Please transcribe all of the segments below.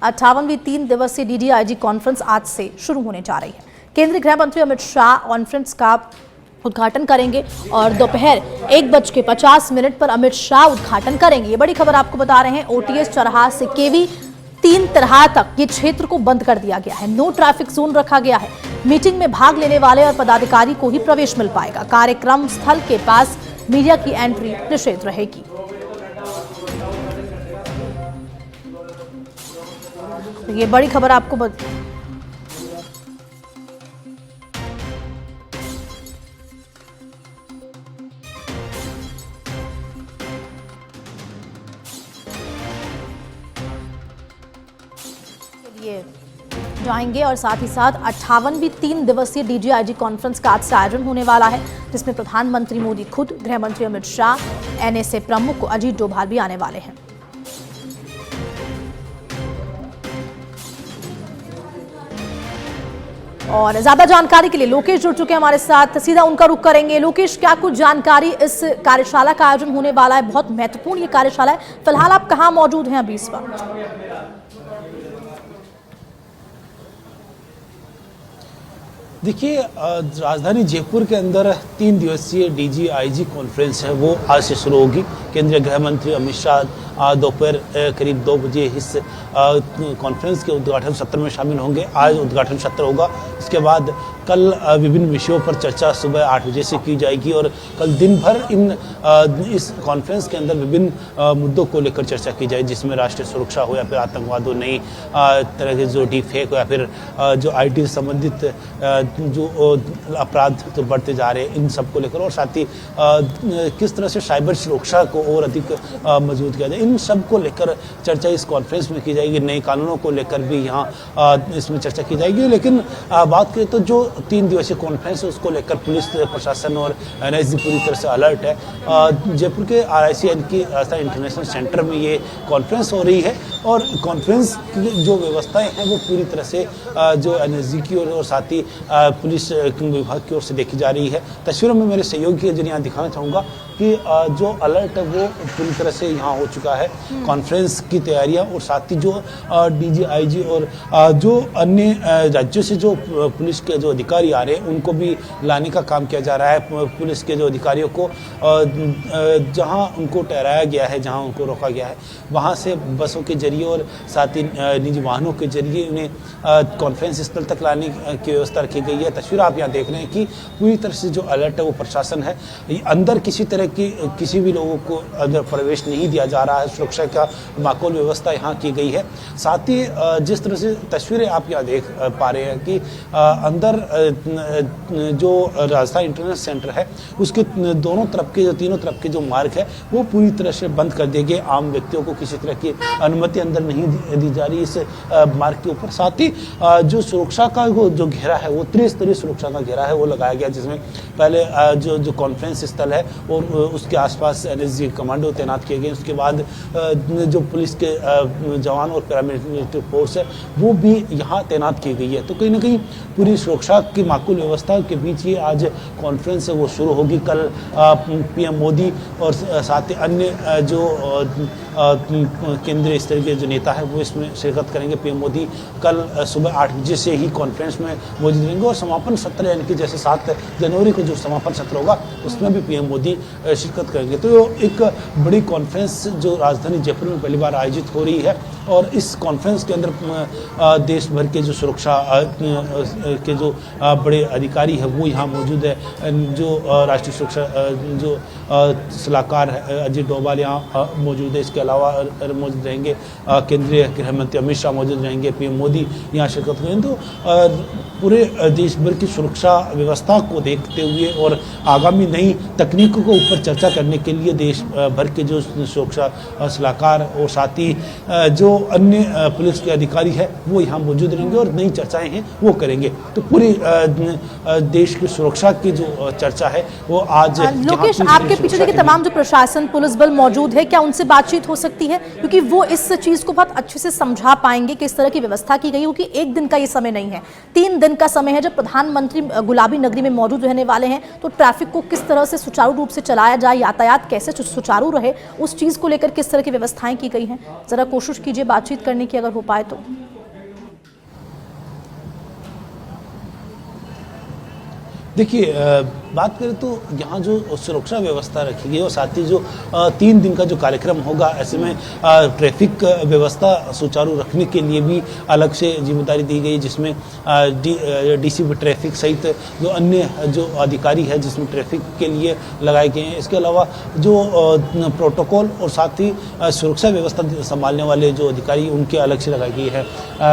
58वीं 3 दिवसीय डीडीआईजी कॉन्फ्रेंस आज से शुरू होने जा रही है। केंद्रीय गृह मंत्री अमित शाह कॉन्फ्रेंस का उद्घाटन करेंगे और दोपहर 1:50 पर अमित शाह उद्घाटन करेंगे। ये बड़ी खबर आपको बता रहे हैं। ओटीएस चौराहा से केवी 3 तरह तक ये क्षेत्र को बंद कर दिया गया है। नो ट्रैफिक जोन रखा गया है। मीटिंग में भाग लेने वाले और पदाधिकारी को ही प्रवेश मिल पाएगा। कार्यक्रम स्थल के पास मीडिया की एंट्री निषेध रहेगी। ये बड़ी खबर आपको जाएंगे और साथ ही साथ 58वीं 3 दिवसीय डीडीआईजी कॉन्फ्रेंस का आज से आयोजन होने वाला है, जिसमें प्रधानमंत्री मोदी खुद, गृह मंत्री अमित शाह, एनएसए प्रमुख अजीत डोभाल भी आने वाले हैं। और ज्यादा जानकारी के लिए लोकेश जुड़ चुके हैं हमारे साथ, सीधा उनका रुख करेंगे। लोकेश, क्या कुछ जानकारी इस कार्यशाला का आयोजन होने वाला है? बहुत महत्वपूर्ण ये कार्यशाला है। फिलहाल आप कहां मौजूद हैं अभी इस वक्त? देखिए, राजधानी जयपुर के अंदर 3 दिवसीय डीजीआईजी कॉन्फ्रेंस है, वो आज से शुरू होगी। केंद्रीय गृह मंत्री अमित शाह दोपहर करीब 2 बजे इस कॉन्फ्रेंस के उद्घाटन सत्र में शामिल होंगे। आज उद्घाटन सत्र होगा। इसके बाद कल विभिन्न विषयों पर चर्चा सुबह 8 बजे से की जाएगी और कल दिन भर इस कॉन्फ्रेंस के अंदर विभिन्न मुद्दों को लेकर चर्चा की जाए, जिसमें राष्ट्रीय सुरक्षा हो या फिर आतंकवाद हो, नई तरह के जो डीफेक हो या फिर जो आईटी से संबंधित जो अपराध जो बढ़ते जा रहे हैं, इन सब को लेकर, और साथ ही किस तरह से साइबर सुरक्षा को और अधिक मजबूत किया जाए, इन सब को लेकर चर्चा इस कॉन्फ्रेंस में की जाएगी। नए कानूनों को लेकर भी यहाँ इसमें चर्चा की जाएगी। लेकिन बात करें तो जो 3 दिवसीय कॉन्फ्रेंस है, उसको लेकर पुलिस प्रशासन और एनएसजी पूरी तरह से अलर्ट है। जयपुर के RICN की इंटरनेशनल सेंटर में ये कॉन्फ्रेंस हो रही है और कॉन्फ्रेंस की जो व्यवस्थाएं हैं वो पूरी तरह से जो एनएसजी की और साथ ही पुलिस विभाग की ओर से देखी जा रही है। तस्वीरों में मेरे सहयोगी के जरिए यहाँ दिखाना चाहूँगा कि जो अलर्ट है वो पूरी तरह से यहाँ हो चुका है। कॉन्फ्रेंस की तैयारियाँ और साथ ही जो डीजीआईजी और जो अन्य राज्यों से जो पुलिस के जो अधिकारी आ रहे हैं उनको भी लाने का काम किया जा रहा है। पुलिस के जो अधिकारियों को जहाँ उनको ठहराया गया है, जहाँ उनको रोका गया है, वहाँ से बसों के जरिए और साथ ही निजी वाहनों के जरिए उन्हें कॉन्फ्रेंस स्थल तक लाने की व्यवस्था रखी गई है। तस्वीर आप यहाँ देख रहे हैं कि पूरी तरह से जो अलर्ट है वो प्रशासन है। अंदर किसी तरह की किसी भी लोगों को अंदर प्रवेश नहीं दिया जा रहा है। सुरक्षा का माकूल व्यवस्था यहाँ की गई है। साथ ही जिस तरह से तस्वीरें आप यहाँ देख पा रहे हैं कि अंदर जो राजधानी इंटरनेशनल सेंटर है उसके दोनों तरफ के, जो तीनों तरफ के जो मार्ग है वो पूरी तरह से बंद कर दिए गए। आम व्यक्तियों को किसी तरह की अनुमति अंदर नहीं दी जा रही इस मार्ग के ऊपर। साथ ही जो सुरक्षा का जो घेरा है वो त्रिस्तरीय सुरक्षा का घेरा है वो लगाया गया, जिसमें पहले जो कॉन्फ्रेंस स्थल है और उसके आसपास एनएसजी कमांडो तैनात किए गए। उसके बाद जो पुलिस के जवान और पैरामिलिट्री फोर्स है वो भी यहाँ तैनात की गई है। तो कहीं ना कहीं पूरी सुरक्षा की माकूल व्यवस्था के बीच ये आज कॉन्फ्रेंस है वो शुरू होगी। कल पीएम मोदी और साथ ही अन्य जो केंद्रीय स्तर के जो नेता है वो इसमें शिरकत करेंगे। पीएम मोदी कल सुबह 8 बजे से ही कॉन्फ्रेंस में मौजूद रहेंगे और समापन सत्र यानी कि जैसे 7 जनवरी को जो समापन सत्र होगा उसमें भी पीएम मोदी शिरकत करेंगे। तो एक बड़ी कॉन्फ्रेंस जो राजधानी जयपुर में पहली बार आयोजित हो रही है और इस कॉन्फ्रेंस के अंदर देश भर के जो सुरक्षा के जो बड़े अधिकारी है वो यहाँ मौजूद है। जो राष्ट्रीय सुरक्षा जो सलाहकार है अजीत डोभाल यहाँ मौजूद है। इसके अलावा मौजूद रहेंगे केंद्रीय गृह मंत्री अमित शाह मौजूद रहेंगे, पीएम मोदी यहाँ शिरकत करेंगे। तो पूरे देश भर की सुरक्षा व्यवस्था को देखते हुए और आगामी नई तकनीकों को ऊपर चर्चा करने के लिए देश भर के जो सुरक्षा सलाहकार और साथ ही जो अन्य पुलिस के अधिकारी है वो यहाँ मौजूद रहेंगे और नई चर्चाएं हैं वो करेंगे। तो पूरी देश की सुरक्षा की जो चर्चा है वो आज लोकेश, आपके पीछे देखिए तमाम जो प्रशासन पुलिस बल मौजूद है, क्या उनसे बातचीत हो सकती है, क्योंकि वो इस चीज़ को बहुत अच्छे से समझा पाएंगे कि इस तरह की व्यवस्था की गई हो कि एक दिन का ये समय नहीं है, 3 दिन का समय है। जब प्रधानमंत्री गुलाबी नगरी में मौजूद रहने वाले हैं तो ट्रैफिक को किस तरह से सुचारू रूप से चलाया जाए, यातायात कैसे सुचारू रहे, उस चीज़ को लेकर किस तरह की व्यवस्थाएं की गई हैं, ज़रा कोशिश कीजिए बातचीत करने की अगर हो पाए तो। देखिए, बात करें तो यहाँ जो सुरक्षा व्यवस्था रखी गई और साथ ही जो 3 दिन का जो कार्यक्रम होगा, ऐसे में ट्रैफिक व्यवस्था सुचारू रखने के लिए भी अलग से जिम्मेदारी दी गई, जिसमें डीसीपी ट्रैफिक सहित जो अन्य जो अधिकारी है जिसमें ट्रैफिक के लिए लगाए गए हैं। इसके अलावा जो प्रोटोकॉल और साथ ही सुरक्षा व्यवस्था संभालने वाले जो अधिकारी उनके अलग से लगाई गई है।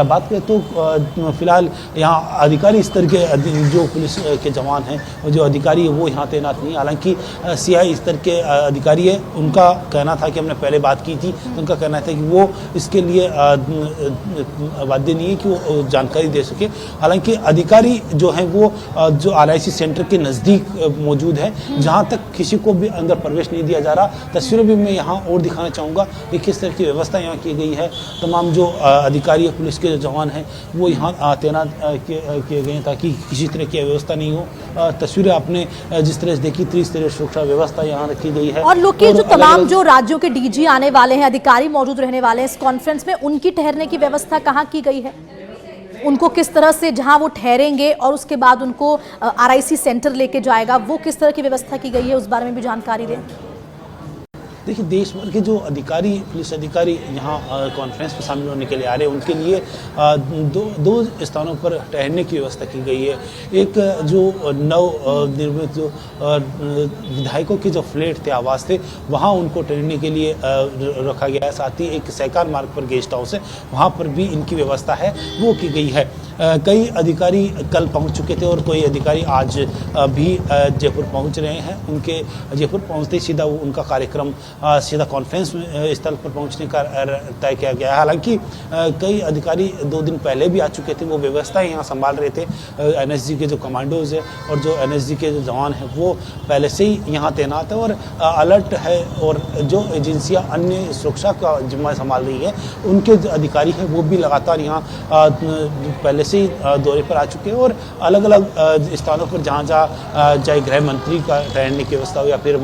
बात करें तो फिलहाल यहाँ अधिकारी स्तर के जो पुलिस के जवान हैं और जो अधिकारी है वो यहाँ तैनात नहीं। हालांकि सीआई स्तर के अधिकारी है, उनका कहना था कि हमने पहले बात की थी, तो उनका कहना था कि वो इसके लिए बाध्य नहीं है कि वो जानकारी दे सके। हालांकि अधिकारी जो हैं वो जो RIC सेंटर के नज़दीक मौजूद है, जहाँ तक किसी को भी अंदर प्रवेश नहीं दिया जा रहा। तस्वीरें भी मैं यहाँ और दिखाना चाहूँगा कि किस तरह की व्यवस्था यहाँ की गई है। तमाम जो अधिकारी पुलिस के जवान हैं वो यहाँ तैनात किए गए हैं ताकि किसी तरह की व्यवस्था नहीं हो। तस्वीरें आपने जिस तरह से देखी, त्रिस्तरीय सुरक्षा व्यवस्था यहाँ रखी गई है। और लोग जो तमाम जो राज्यों के DG आने वाले हैं, अधिकारी मौजूद रहने वाले हैं इस कॉन्फ्रेंस में, उनकी ठहरने की व्यवस्था कहाँ की गई है? उनको किस तरह से जहां वो ठहरेंगे और उसके बाद उनको RIC सेंटर लेके जाएगा, वो किस तरह की व्यवस्था की गई है, उस बारे में भी जानकारी दें। देखिए, देश भर के जो अधिकारी, पुलिस अधिकारी यहाँ कॉन्फ्रेंस में शामिल होने के लिए आ रहे हैं, उनके लिए दो स्थानों पर ठहरने की व्यवस्था की गई है। एक जो नव निर्मित जो विधायकों के जो फ्लैट थे, आवास थे, वहाँ उनको ठहरने के लिए रखा गया है। साथ ही एक सहकार मार्ग पर गेस्ट हाउस है, वहाँ पर भी इनकी व्यवस्था है वो की गई है। कई अधिकारी कल पहुंच चुके थे और कोई अधिकारी आज भी जयपुर पहुंच रहे हैं। उनके जयपुर पहुंचते ही सीधा उनका कार्यक्रम सीधा कॉन्फ्रेंस स्थल पर पहुंचने का तय किया गया है। हालांकि कई अधिकारी 2 दिन पहले भी आ चुके थे, वो व्यवस्थाएं यहाँ संभाल रहे थे। NSG के जो कमांडोज है और जो NSG के जो जवान हैं वो पहले से ही यहाँ तैनात है और अलर्ट है। और जो एजेंसियाँ अन्य सुरक्षा का जिम्मा संभाल रही है, उनके जो अधिकारी हैं वो भी लगातार यहाँ पहले से ही दौरे पर आ चुके हैं और अलग अलग स्थानों पर जहाँ चाहे गृह मंत्री का ठहरने की व्यवस्था हो या फिर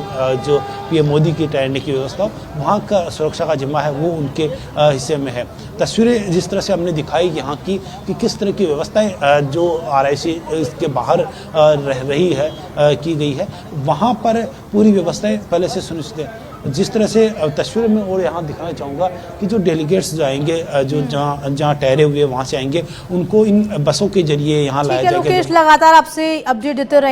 जो PM मोदी की ठहरने की व्यवस्था हो, वहाँ का सुरक्षा का जिम्मा है वो उनके हिस्से में है। तस्वीरें जिस तरह से हमने दिखाई यहाँ की कि किस तरह की व्यवस्थाएं जो RIC इसके बाहर रह रही है की गई है, वहाँ पर पूरी व्यवस्थाएं पहले से सुनिश्चित है। जिस तरह से तस्वीर में और यहाँ दिखाना चाहूँगा कि जो डेलीगेट्स जाएंगे, जो जहाँ ठहरे हुए वहाँ से आएंगे, उनको इन बसों के जरिए यहाँ लाया जाएगा। लोकेश लगातार आपसे अपडेट देते रहेंगे।